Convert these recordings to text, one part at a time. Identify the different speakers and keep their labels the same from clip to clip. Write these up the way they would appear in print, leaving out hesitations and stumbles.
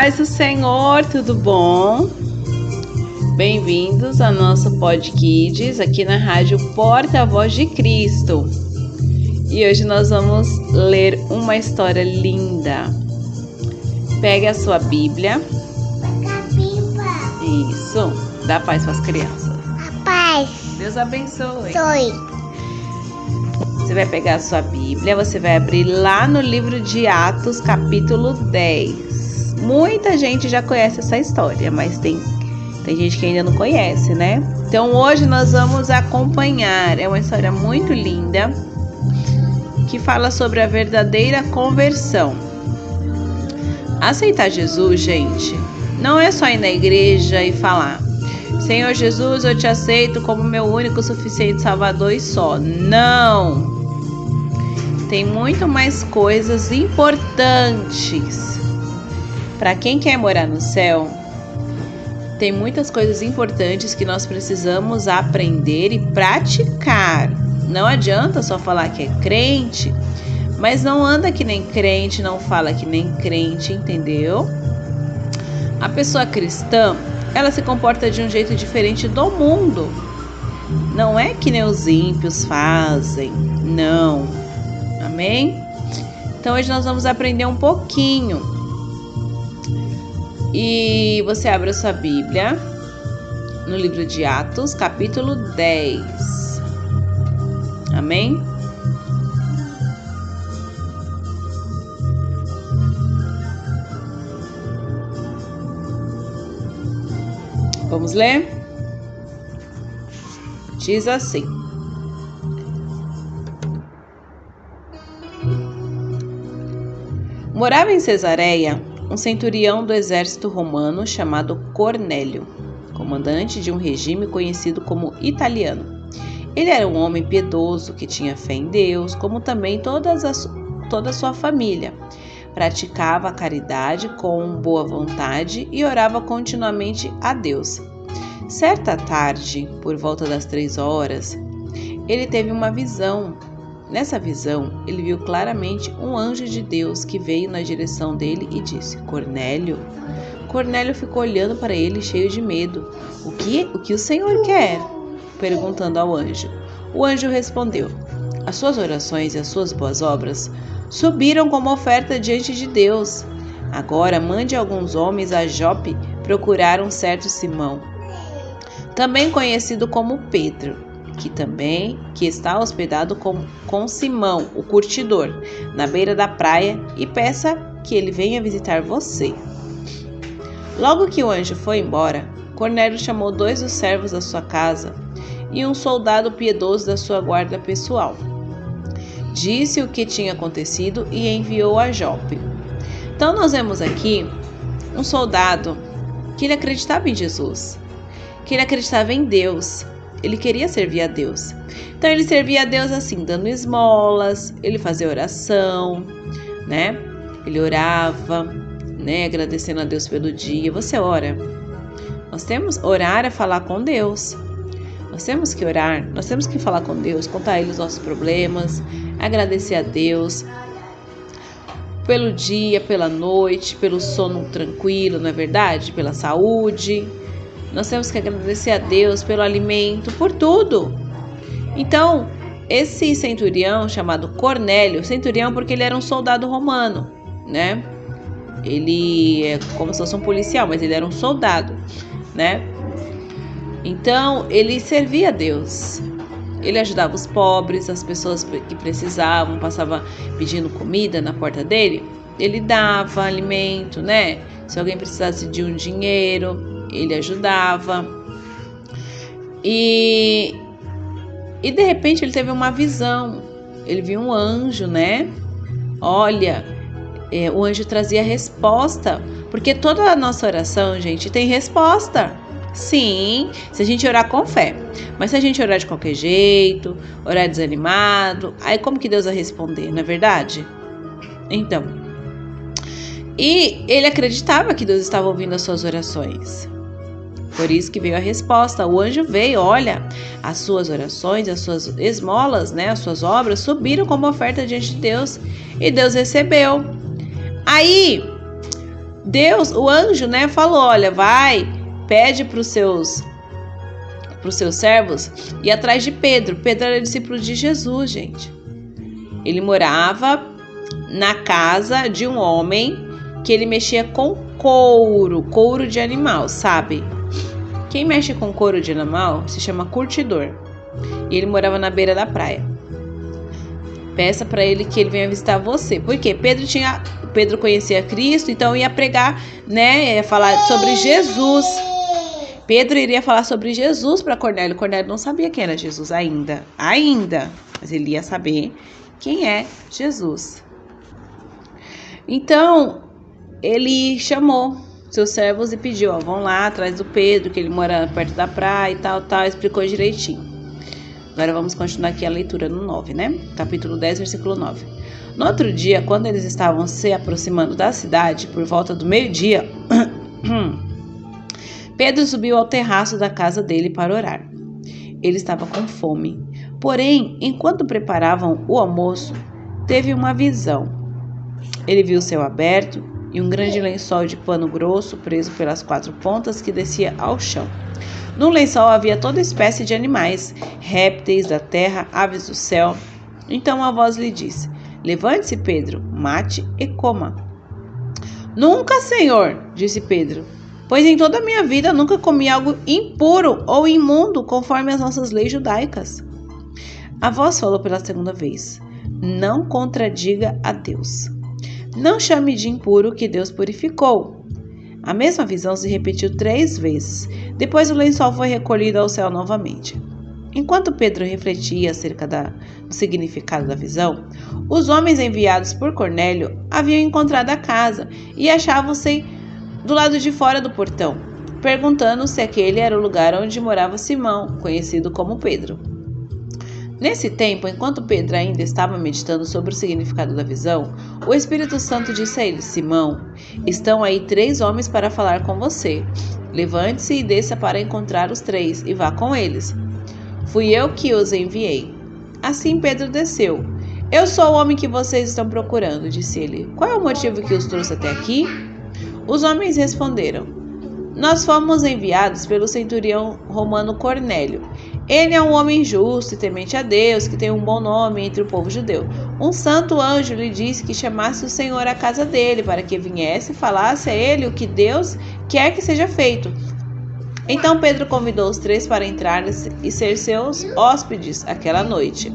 Speaker 1: paz do Senhor, tudo bom? Bem-vindos ao nosso Pod Kids, aqui na Rádio Porta-Voz de Cristo. E hoje nós vamos ler uma história linda. Pegue a sua Bíblia. Isso, dá paz para as crianças.
Speaker 2: A paz.
Speaker 1: Deus abençoe.
Speaker 2: Sou.
Speaker 1: Você vai pegar a sua Bíblia, você vai abrir lá no livro de Atos, capítulo 10. Muita gente já conhece essa história, mas tem gente que ainda não conhece, né? Então hoje nós vamos acompanhar. É uma história muito linda que fala sobre a verdadeira conversão. Aceitar Jesus, gente, não é só ir na igreja e falar: Senhor Jesus, eu te aceito como meu único, suficiente Salvador e só. Não! Tem muito mais coisas importantes. Para quem quer morar no céu, tem muitas coisas importantes que nós precisamos aprender e praticar. Não adianta só falar que é crente, mas não anda que nem crente, não fala que nem crente, entendeu? A pessoa cristã, ela se comporta de um jeito diferente do mundo. Não é que nem os ímpios fazem, não. Amém? Então hoje nós vamos aprender um pouquinho. E você abre a sua Bíblia no livro de Atos, capítulo 10. Amém? Vamos ler? Diz assim: Morava em Cesareia um centurião do exército romano chamado Cornélio, comandante de um regime conhecido como italiano. Ele era um homem piedoso que tinha fé em Deus, como também toda a sua família. Praticava a caridade com boa vontade e orava continuamente a Deus. Certa tarde, por volta das 3 horas, ele teve uma visão. Nessa visão, ele viu claramente um anjo de Deus que veio na direção dele e disse: Cornélio. Cornélio ficou olhando para ele cheio de medo. O que o Senhor quer? Perguntando ao anjo. O anjo respondeu: As suas orações e as suas boas obras subiram como oferta diante de Deus. Agora mande alguns homens a Jope procurar um certo Simão, também conhecido como Pedro, que está hospedado com Simão, o curtidor, na beira da praia, e peça que ele venha visitar você. Logo que o anjo foi embora, Cornélio chamou 2 dos servos da sua casa e um soldado piedoso da sua guarda pessoal. Disse o que tinha acontecido e enviou a Jope. Então nós vemos aqui um soldado que ele acreditava em Jesus, que ele acreditava em Deus. Ele queria servir a Deus. Então ele servia a Deus assim, dando esmolas, ele fazia oração, né? Ele orava, né? Agradecendo a Deus pelo dia. Você ora. Orar é falar com Deus. Nós temos que orar, nós temos que falar com Deus, contar a Ele os nossos problemas, agradecer a Deus pelo dia, pela noite, pelo sono tranquilo, não é verdade? Pela saúde. Nós temos que agradecer a Deus pelo alimento, por tudo. Então, esse centurião chamado Cornélio, centurião porque ele era um soldado romano, né? Ele é como se fosse um policial, mas ele era um soldado, né? Então, ele servia a Deus. Ele ajudava os pobres, as pessoas que precisavam, passava pedindo comida na porta dele. Ele dava alimento, né? Se alguém precisasse de um dinheiro, ele ajudava. E de repente ele teve uma visão. Ele viu um anjo, né? Olha, o anjo trazia resposta. Porque toda a nossa oração, gente, tem resposta. Sim, se a gente orar com fé. Mas se a gente orar de qualquer jeito, orar desanimado, aí como que Deus vai responder, não é verdade? Então, e ele acreditava que Deus estava ouvindo as suas orações. Por isso que veio a resposta. O anjo veio, olha, as suas orações, as suas esmolas, né, as suas obras subiram como oferta diante de Deus e Deus recebeu. Aí, Deus, o anjo, né, falou, olha, vai, pede para os seus servos ir atrás de Pedro. Pedro era discípulo de Jesus, gente. Ele morava na casa de um homem que ele mexia com couro de animal, sabe? Quem mexe com couro de animal se chama curtidor. E ele morava na beira da praia. Peça para ele que ele venha visitar você. Por quê? Pedro conhecia Cristo, então ia pregar, né? Ia falar sobre Jesus. Pedro iria falar sobre Jesus para Cornélio. Cornélio não sabia quem era Jesus ainda. Mas ele ia saber quem é Jesus. Então, ele chamou seus servos e pediu, vão lá atrás do Pedro, que ele mora perto da praia e tal, explicou direitinho. Agora vamos continuar aqui a leitura no 9, né? Capítulo 10, versículo 9. No outro dia, quando eles estavam se aproximando da cidade, por volta do meio-dia, Pedro subiu ao terraço da casa dele para orar. Ele estava com fome. Porém, enquanto preparavam o almoço, teve uma visão. Ele viu o céu aberto e um grande lençol de pano grosso preso pelas 4 pontas que descia ao chão. No lençol havia toda espécie de animais, répteis da terra, aves do céu. Então a voz lhe disse: levante-se, Pedro, mate e coma. Nunca, Senhor, disse Pedro, pois em toda a minha vida nunca comi algo impuro ou imundo, conforme as nossas leis judaicas. A voz falou pela segunda vez: não contradiga a Deus. Não chame de impuro o que Deus purificou. A mesma visão se repetiu 3 vezes. Depois o lençol foi recolhido ao céu novamente. Enquanto Pedro refletia acerca do significado da visão, os homens enviados por Cornélio haviam encontrado a casa e achavam-se do lado de fora do portão, perguntando se aquele era o lugar onde morava Simão, conhecido como Pedro. Nesse tempo, enquanto Pedro ainda estava meditando sobre o significado da visão, o Espírito Santo disse a ele: Simão, estão aí 3 homens para falar com você. Levante-se e desça para encontrar os 3 e vá com eles. Fui eu que os enviei. Assim Pedro desceu. Eu sou o homem que vocês estão procurando, disse ele. Qual é o motivo que os trouxe até aqui? Os homens responderam: nós fomos enviados pelo centurião romano Cornélio. Ele é um homem justo e temente a Deus, que tem um bom nome entre o povo judeu. Um santo anjo lhe disse que chamasse o Senhor à casa dele, para que viesse e falasse a ele o que Deus quer que seja feito. Então Pedro convidou os 3 para entrar e ser seus hóspedes aquela noite.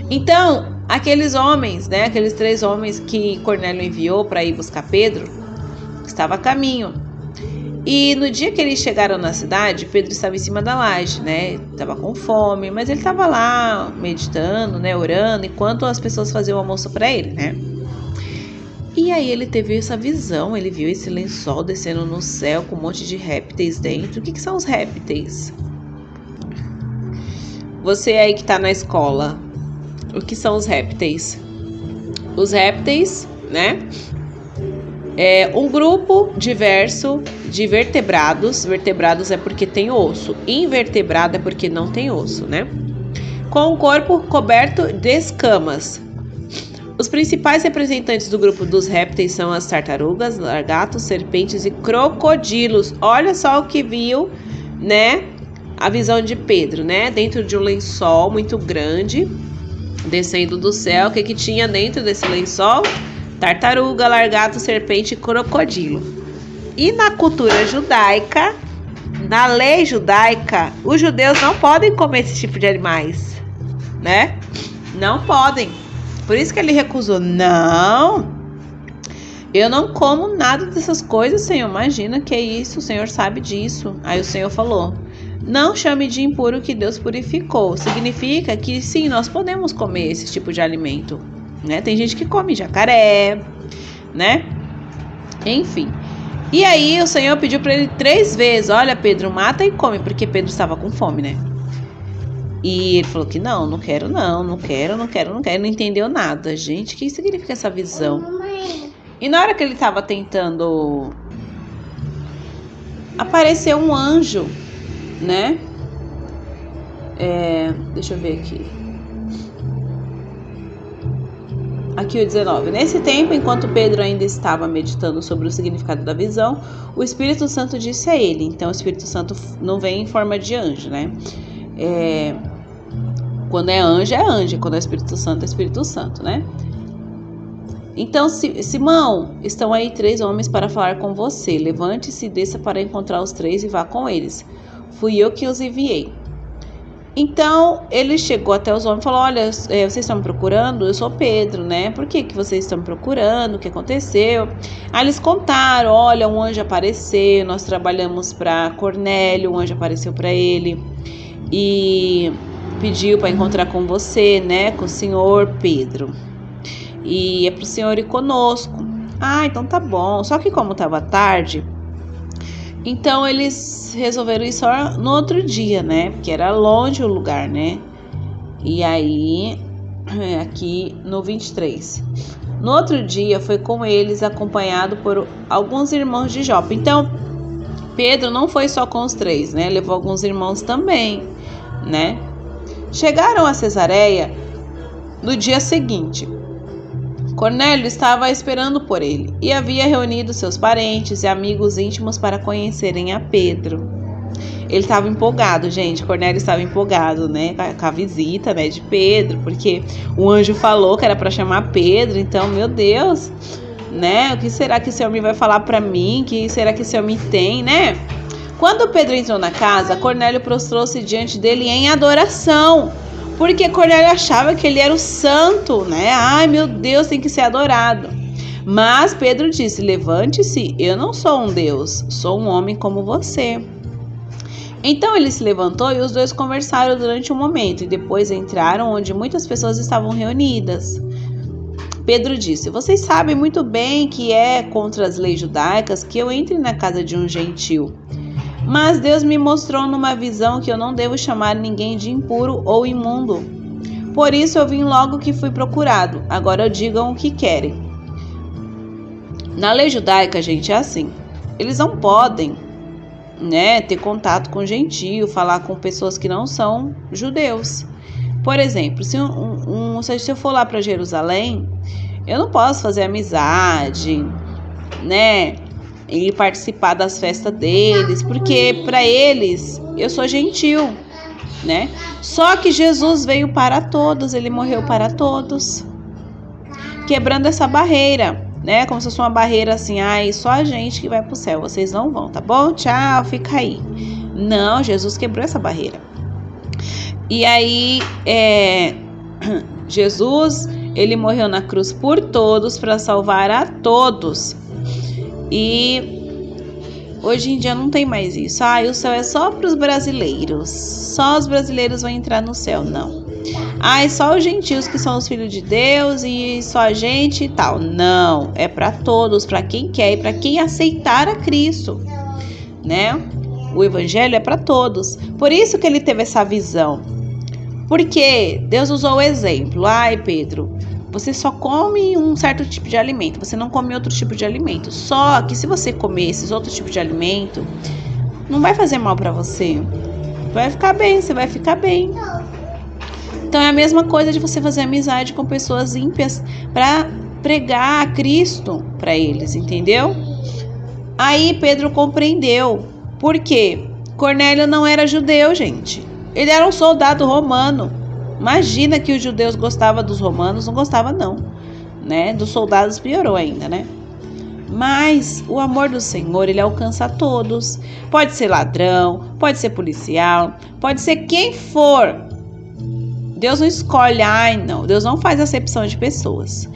Speaker 1: Então, aqueles homens, né, aqueles 3 homens que Cornélio enviou para ir buscar Pedro, estavam a caminho. E no dia que eles chegaram na cidade, Pedro estava em cima da laje, né? Estava com fome, mas ele estava lá meditando, né? Orando, enquanto as pessoas faziam o almoço para ele, né? E aí ele teve essa visão, ele viu esse lençol descendo no céu com um monte de répteis dentro. O que são os répteis? Você aí que está na escola, o que são os répteis? Os répteis, né? É um grupo diverso de vertebrados. Vertebrados é porque tem osso. Invertebrado é porque não tem osso, né? Com o corpo coberto de escamas. Os principais representantes do grupo dos répteis são as tartarugas, lagartos, serpentes e crocodilos. Olha só o que viu, né? A visão de Pedro, né? Dentro de um lençol muito grande, descendo do céu. O que tinha dentro desse lençol? Tartaruga, lagarto, serpente e crocodilo. E na cultura judaica, na lei judaica, os judeus não podem comer esse tipo de animais, né? Não podem. Por isso que ele recusou. Não, eu não como nada dessas coisas, Senhor. Imagina que é isso, o Senhor sabe disso. Aí o Senhor falou: não chame de impuro o que Deus purificou. Significa que sim, nós podemos comer esse tipo de alimento, né? Tem gente que come jacaré, né? Enfim. E aí o Senhor pediu para ele 3 vezes: olha, Pedro, mata e come, porque Pedro estava com fome, né? E ele falou que não quero, não entendeu nada. Gente, o que significa essa visão? E na hora que ele estava tentando, apareceu um anjo, né? Deixa eu ver aqui. aqui o 19. Nesse tempo, enquanto Pedro ainda estava meditando sobre o significado da visão, o Espírito Santo disse a ele. Então, o Espírito Santo não vem em forma de anjo, né? Quando é anjo. Quando é Espírito Santo, né? Então, Simão, estão aí 3 homens para falar com você. Levante-se e desça para encontrar os 3 e vá com eles. Fui eu que os enviei. Então, ele chegou até os homens e falou, olha, vocês estão me procurando? Eu sou Pedro, né? Por que vocês estão me procurando? O que aconteceu? Aí eles contaram, olha, um anjo apareceu, nós trabalhamos para Cornélio, um anjo apareceu para ele e pediu para encontrar com você, né? Com o senhor Pedro. E é para o senhor ir conosco. Ah, então tá bom. Só que como estava tarde, então eles resolveram ir só no outro dia, né? Porque era longe o lugar, né? E aí, aqui no 23. No outro dia foi com eles, acompanhado por alguns irmãos de Jope. Então, Pedro não foi só com os 3, né? Levou alguns irmãos também, né? Chegaram a Cesareia no dia seguinte. Cornélio estava esperando por ele e havia reunido seus parentes e amigos íntimos para conhecerem a Pedro. Ele estava empolgado, gente. Cornélio estava empolgado, né, com a visita, né, de Pedro, porque o anjo falou que era para chamar Pedro. Então, meu Deus, né? O que será que esse homem vai falar para mim? O que será que esse homem tem, né? Quando Pedro entrou na casa, Cornélio prostrou-se diante dele em adoração. Porque Cornélio achava que ele era o santo, né? Ai, meu Deus, tem que ser adorado. Mas Pedro disse, levante-se, eu não sou um Deus, sou um homem como você. Então ele se levantou e os 2 conversaram durante um momento e depois entraram onde muitas pessoas estavam reunidas. Pedro disse, vocês sabem muito bem que é contra as leis judaicas que eu entre na casa de um gentil. Mas Deus me mostrou numa visão que eu não devo chamar ninguém de impuro ou imundo. Por isso eu vim logo que fui procurado. Agora digam o que querem. Na lei judaica, gente, é assim. Eles não podem, né, ter contato com gentio, falar com pessoas que não são judeus. Por exemplo, se eu for lá para Jerusalém, eu não posso fazer amizade, né? E participar das festas deles, porque para eles eu sou gentil, né? Só que Jesus veio para todos, ele morreu para todos, quebrando essa barreira, né? Como se fosse uma barreira assim, ai, só a gente que vai pro céu, vocês não vão, tá bom? Tchau, fica aí. Não, Jesus quebrou essa barreira. E aí, Jesus, ele morreu na cruz por todos, para salvar a todos. E hoje em dia não tem mais isso. Ah, o céu é só para os brasileiros. Só os brasileiros vão entrar no céu. Não. Ah, é só os gentios que são os filhos de Deus e só a gente e tal. Não. É para todos, para quem quer e para quem aceitar a Cristo, né? O evangelho é para todos. Por isso que ele teve essa visão. Porque Deus usou o exemplo. Ai, Pedro, você só come um certo tipo de alimento, você não come outro tipo de alimento. Só que se você comer esses outros tipos de alimento, não vai fazer mal para você. Vai ficar bem, você vai ficar bem. Então é a mesma coisa de você fazer amizade com pessoas ímpias para pregar a Cristo para eles, entendeu? Aí Pedro compreendeu. Por quê? Cornélio não era judeu, gente. Ele era um soldado romano. Imagina que os judeus gostavam dos romanos, não gostava não, né? Dos soldados piorou ainda, né? Mas o amor do Senhor, ele alcança a todos. Pode ser ladrão, pode ser policial, pode ser quem for. Deus não escolhe, não. Deus não faz acepção de pessoas.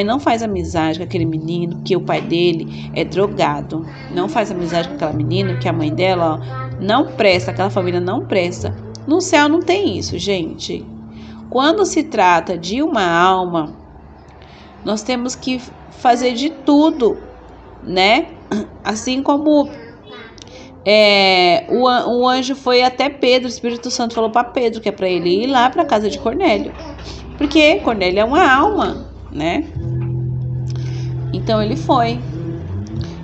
Speaker 1: Não faz amizade com aquele menino que o pai dele é drogado. Não faz amizade com aquela menina que a mãe dela, não presta, aquela família não presta. No céu não tem isso, gente. Quando se trata de uma alma, nós temos que fazer de tudo, né? Assim como o anjo foi até Pedro, o Espírito Santo falou para Pedro que é para ele ir lá para a casa de Cornélio. Porque Cornélio é uma alma, né? Então ele foi.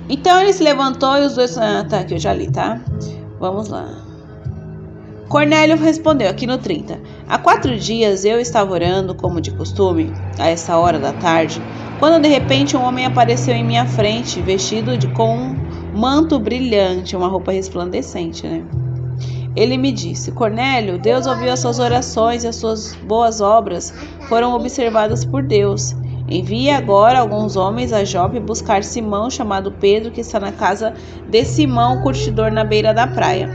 Speaker 1: Então ele se levantou e os 2... tá, aqui eu já li, tá? Vamos lá. Cornélio respondeu, aqui no 30. Há 4 dias eu estava orando, como de costume, a essa hora da tarde, quando de repente um homem apareceu em minha frente, vestido com um manto brilhante, uma roupa resplandecente, né? Ele me disse, Cornélio, Deus ouviu as suas orações e as suas boas obras foram observadas por Deus. Envie agora alguns homens a Jope buscar Simão, chamado Pedro, que está na casa de Simão, o curtidor, na beira da praia.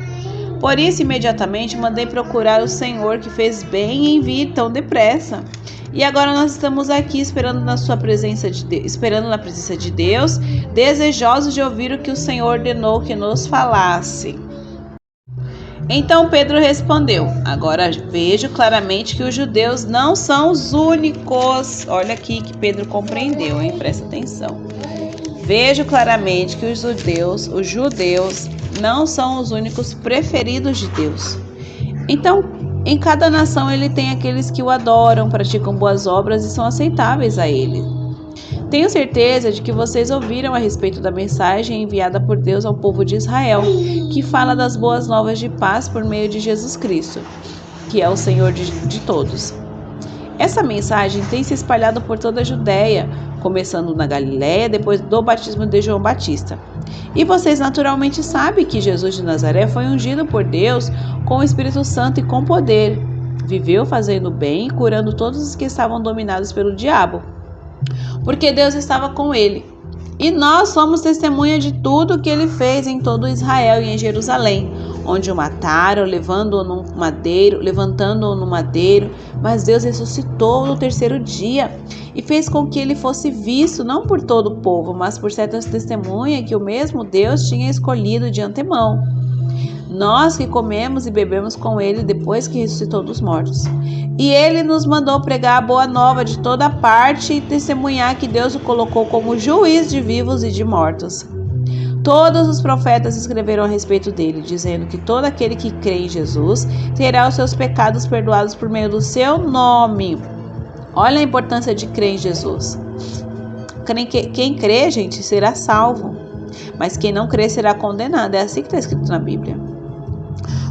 Speaker 1: Por isso, imediatamente, mandei procurar o Senhor, que fez bem e envie tão depressa. E agora nós estamos aqui esperando na presença de Deus, desejosos de ouvir o que o Senhor ordenou que nos falasse. Então Pedro respondeu, agora vejo claramente que os judeus não são os únicos. Olha aqui que Pedro compreendeu, hein? Presta atenção. Vejo claramente que os judeus não são os únicos preferidos de Deus. Então, em cada nação ele tem aqueles que o adoram, praticam boas obras e são aceitáveis a ele. Tenho certeza de que vocês ouviram a respeito da mensagem enviada por Deus ao povo de Israel, que fala das boas novas de paz por meio de Jesus Cristo, que é o Senhor de todos. Essa mensagem tem se espalhado por toda a Judéia, começando na Galiléia, depois do batismo de João Batista. E vocês naturalmente sabem que Jesus de Nazaré foi ungido por Deus com o Espírito Santo e com poder. Viveu fazendo bem e curando todos os que estavam dominados pelo diabo, porque Deus estava com ele. E nós somos testemunha de tudo que ele fez em todo Israel e em Jerusalém, onde o mataram, levantando-o no madeiro, mas Deus ressuscitou no 3º dia e fez com que ele fosse visto não por todo o povo, mas por certas testemunhas que o mesmo Deus tinha escolhido de antemão. Nós que comemos e bebemos com ele depois que ressuscitou dos mortos. E ele nos mandou pregar a boa nova de toda parte e testemunhar que Deus o colocou como juiz de vivos e de mortos. Todos os profetas escreveram a respeito dele, dizendo que todo aquele que crê em Jesus terá os seus pecados perdoados por meio do seu nome. Olha a importância de crer em Jesus. Quem crê, gente, será salvo. Mas quem não crê será condenado. É assim que está escrito na Bíblia.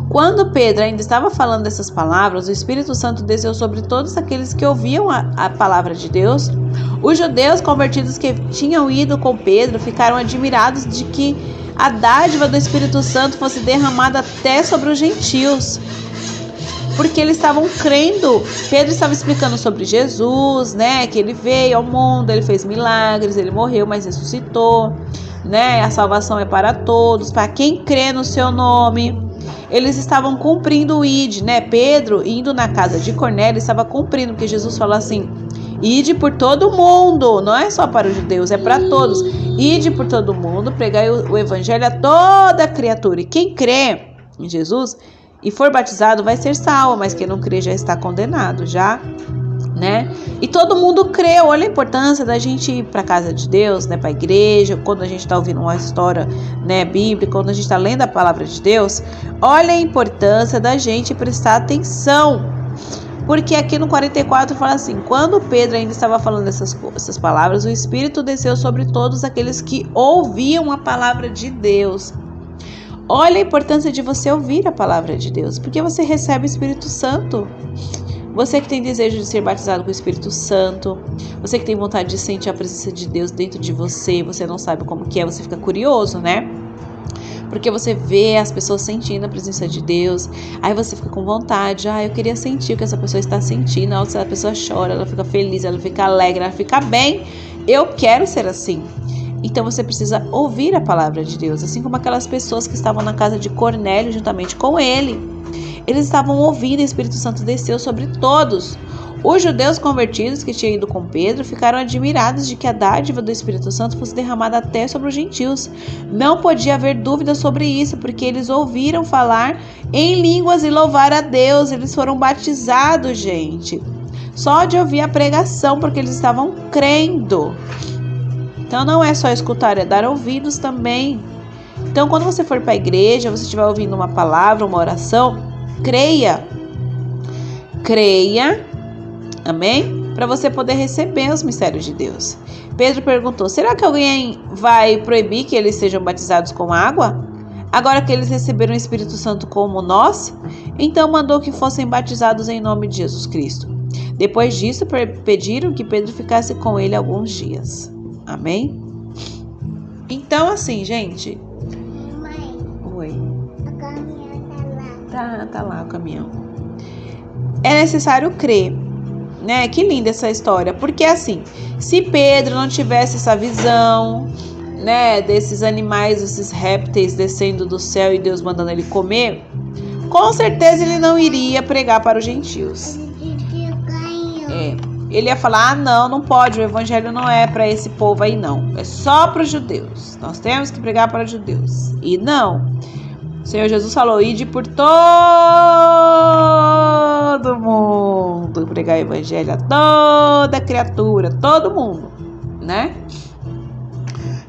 Speaker 1: Quando Pedro ainda estava falando essas palavras, o Espírito Santo desceu sobre todos aqueles que ouviam a palavra de Deus. Os judeus convertidos que tinham ido com Pedro ficaram admirados de que a dádiva do Espírito Santo fosse derramada até sobre os gentios, porque eles estavam crendo. Pedro estava explicando sobre Jesus, né? Que ele veio ao mundo, ele fez milagres, ele morreu, mas ressuscitou, né? A salvação é para todos, para quem crê no seu nome. Eles estavam cumprindo o ide, né? Pedro, indo na casa de Cornélio, estava cumprindo, porque Jesus falou assim, ide por todo mundo, não é só para os judeus, é para todos. Ide por todo mundo, pregai o evangelho a toda criatura. E quem crê em Jesus e for batizado vai ser salvo, mas quem não crê já está condenado, já, né? E todo mundo creu. Olha a importância da gente ir para a casa de Deus, né? Para a igreja, quando a gente está ouvindo uma história, né, bíblica, quando a gente está lendo a palavra de Deus. Olha a importância da gente prestar atenção. Porque aqui no 44 fala assim, quando Pedro ainda estava falando essas palavras, o Espírito desceu sobre todos aqueles que ouviam a palavra de Deus. Olha a importância de você ouvir a palavra de Deus, porque você recebe o Espírito Santo. Você que tem desejo de ser batizado com o Espírito Santo, você que tem vontade de sentir a presença de Deus dentro de você, você não sabe como que é, você fica curioso, né? Porque você vê as pessoas sentindo a presença de Deus, aí você fica com vontade, eu queria sentir o que essa pessoa está sentindo, a pessoa chora, ela fica feliz, ela fica alegre, ela fica bem, eu quero ser assim. Então você precisa ouvir a palavra de Deus, assim como aquelas pessoas que estavam na casa de Cornélio juntamente com ele. Eles estavam ouvindo e o Espírito Santo desceu sobre todos. Os judeus convertidos que tinham ido com Pedro ficaram admirados de que a dádiva do Espírito Santo fosse derramada até sobre os gentios. Não podia haver dúvida sobre isso, porque eles ouviram falar em línguas e louvar a Deus. Eles foram batizados, gente, só de ouvir a pregação, porque eles estavam crendo. Então não é só escutar, é dar ouvidos também. Então quando você for para a igreja, você estiver ouvindo uma palavra, uma oração, creia, amém? Para você poder receber os mistérios de Deus. Pedro perguntou, será que alguém vai proibir que eles sejam batizados com água? agora que eles receberam o Espírito Santo como nós, então mandou que fossem batizados em nome de Jesus Cristo. Depois disso, pediram que Pedro ficasse com ele alguns dias. Amém? Então, assim, gente...
Speaker 2: Mãe,
Speaker 1: Oi.
Speaker 2: o caminhão tá lá.
Speaker 1: Tá lá o caminhão. É necessário crer, né? Que linda essa história. Porque assim, se Pedro não tivesse essa visão, né, desses animais, esses répteis descendo do céu e Deus mandando ele comer, com certeza ele não iria pregar para os gentios.
Speaker 2: Ele disse o caminhão.
Speaker 1: Ele ia falar, não pode, o evangelho não é para esse povo aí não, é só para os judeus, nós temos que pregar para os judeus. E não, o Senhor Jesus falou, ide por todo mundo, pregar o evangelho a toda criatura, todo mundo, né?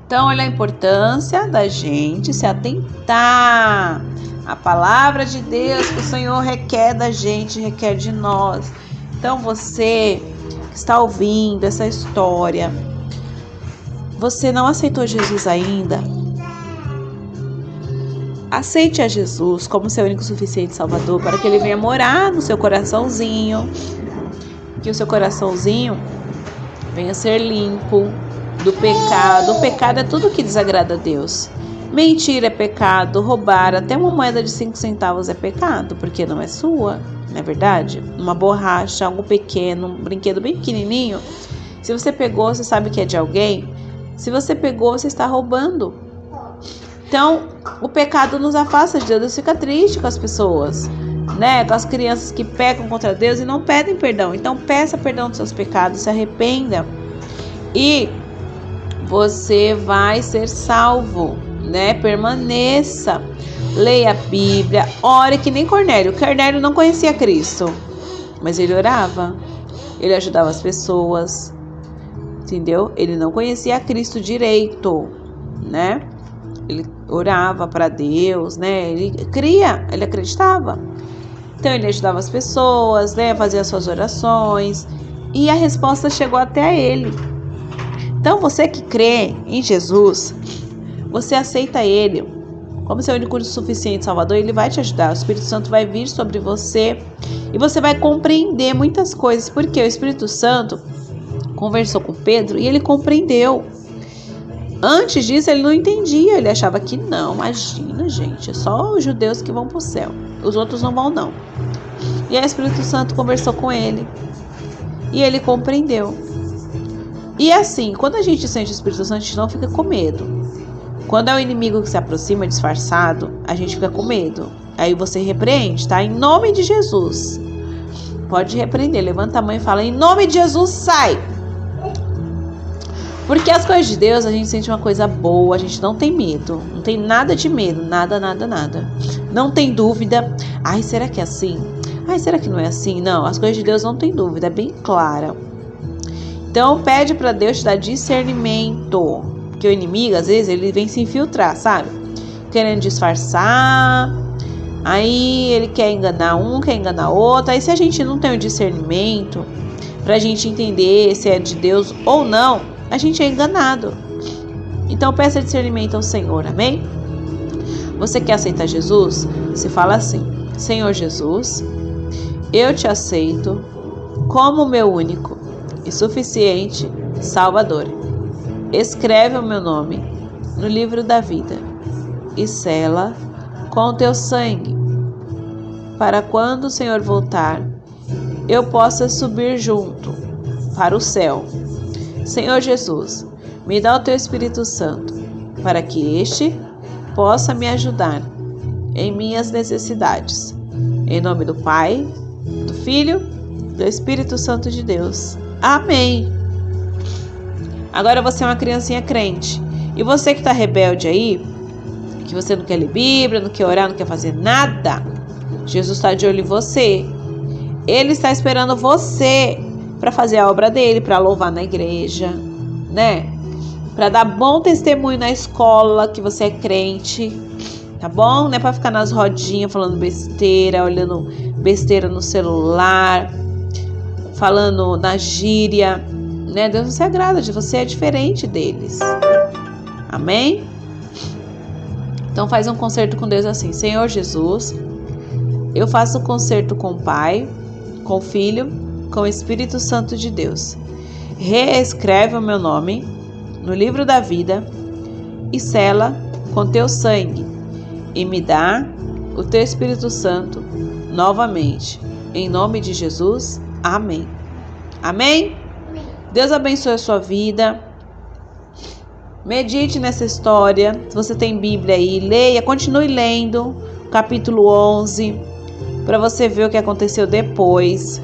Speaker 1: Então, olha a importância da gente se atentar à palavra de Deus que o Senhor requer da gente, requer de nós. Então, você que está ouvindo essa história, você não aceitou Jesus ainda? Aceite a Jesus como seu único e suficiente Salvador, para que Ele venha morar no seu coraçãozinho, que o seu coraçãozinho venha ser limpo do pecado. O pecado é tudo que desagrada a Deus. Mentir é pecado, roubar até uma moeda de 5 centavos é pecado, porque não é sua, não é verdade? Uma borracha, algo pequeno, um brinquedo bem pequenininho, se você pegou, você sabe que é de alguém. Se você pegou, você está roubando. Então, o pecado nos afasta de Deus. Deus fica triste com as pessoas, né? Com as crianças que pecam contra Deus e não pedem perdão. Então, peça perdão dos seus pecados, se arrependa e você vai ser salvo, né? Permaneça, leia a Bíblia, ore que nem Cornélio. Cornélio não conhecia Cristo, mas ele orava, ele ajudava as pessoas, entendeu? Ele não conhecia Cristo direito, né? Ele orava para Deus, né? Ele cria, ele acreditava. Então ele ajudava as pessoas, né? Fazia as suas orações e a resposta chegou até ele. Então você que crê em Jesus, você aceita Ele como seu único e suficiente Salvador, Ele vai te ajudar. O Espírito Santo vai vir sobre você e você vai compreender muitas coisas, porque o Espírito Santo conversou com Pedro e ele compreendeu. Antes disso ele não entendia, ele achava que não, imagina gente, é só os judeus que vão para o céu, os outros não vão não. E aí o Espírito Santo conversou com ele e ele compreendeu. E assim, quando a gente sente o Espírito Santo, a gente não fica com medo. Quando é o inimigo que se aproxima disfarçado, a gente fica com medo. Aí você repreende, tá? Em nome de Jesus. Pode repreender, levanta a mão e fala, em nome de Jesus, sai! Porque as coisas de Deus, a gente sente uma coisa boa, a gente não tem medo. Não tem nada de medo, nada. Não tem dúvida. Ai, será que é assim? Ai, será que não é assim? Não, as coisas de Deus não tem dúvida, é bem clara. Então, pede para Deus te dar discernimento. Porque o inimigo, às vezes, ele vem se infiltrar, sabe? Querendo disfarçar. Aí, ele quer enganar um, quer enganar outro. Aí, se a gente não tem o discernimento, pra gente entender se é de Deus ou não, a gente é enganado. Então, peça discernimento ao Senhor, amém? Você quer aceitar Jesus? Você fala assim, Senhor Jesus, eu te aceito como meu único e suficiente Salvador. Escreve o meu nome no livro da vida e sela com o teu sangue, para quando o Senhor voltar, eu possa subir junto para o céu. Senhor Jesus, me dá o teu Espírito Santo, para que este possa me ajudar em minhas necessidades. Em nome do Pai, do Filho, do Espírito Santo de Deus. Amém. Agora você é uma criancinha crente. E você que está rebelde aí, que você não quer ler Bíblia, não quer orar, não quer fazer nada, Jesus está de olho em você. Ele está esperando você para fazer a obra dele, para louvar na igreja, né? Para dar bom testemunho na escola que você é crente, tá bom? Não é para ficar nas rodinhas falando besteira, olhando besteira no celular, falando na gíria, né? Deus não se agrada de você, é diferente deles. Amém? Então faz um concerto com Deus assim: Senhor Jesus, eu faço concerto com o Pai, com o Filho, com o Espírito Santo de Deus. Reescreve o meu nome no livro da vida e sela com teu sangue e me dá o teu Espírito Santo novamente. Em nome de Jesus, amém. Amém? Deus abençoe a sua vida. Medite nessa história. Se você tem Bíblia aí, leia, continue lendo capítulo 11, para você ver o que aconteceu depois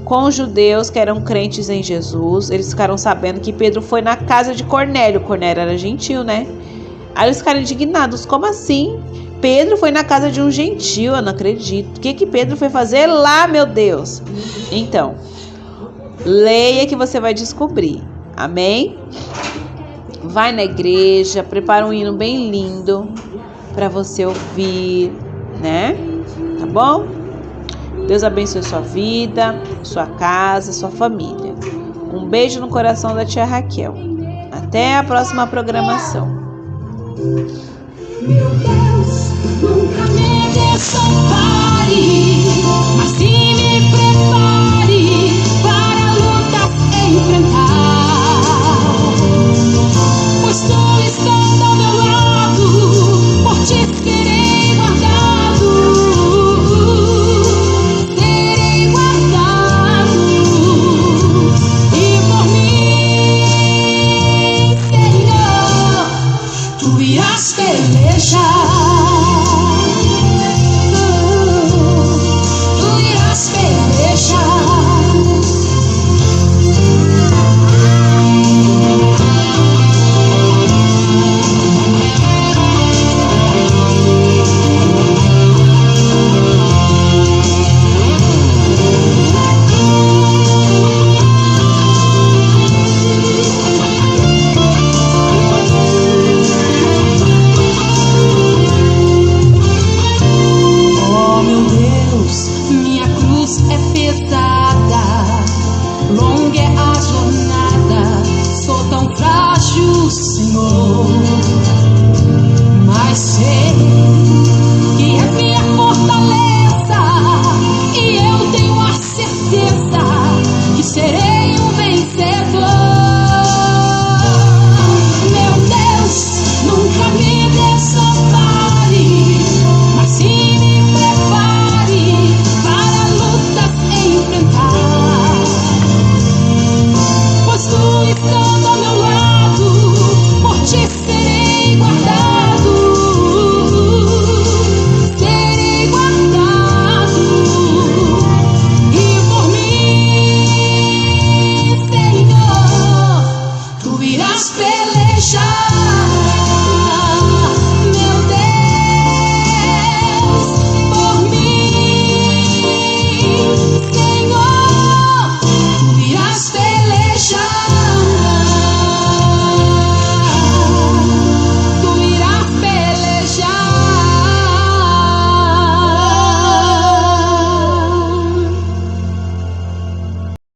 Speaker 1: com os judeus que eram crentes em Jesus. Eles ficaram sabendo que Pedro foi na casa de Cornélio. Cornélio era gentil, né? Aí eles ficaram indignados. Como assim? Pedro foi na casa de um gentil, eu não acredito. O que Pedro foi fazer lá, meu Deus? Então, leia que você vai descobrir. Amém? Vai na igreja, prepara um hino bem lindo para você ouvir, né? Tá bom? Deus abençoe sua vida, sua casa, sua família. Um beijo no coração da tia Raquel. Até a próxima programação.
Speaker 3: Meu Deus, nunca me desampare, mas sim me prepare para a luta enfrentar. Pois tu estás ao meu lado, por ti serei guardado, e por mim, Senhor, tu irás pelejar. Senhor, mas sei que és minha fortaleza.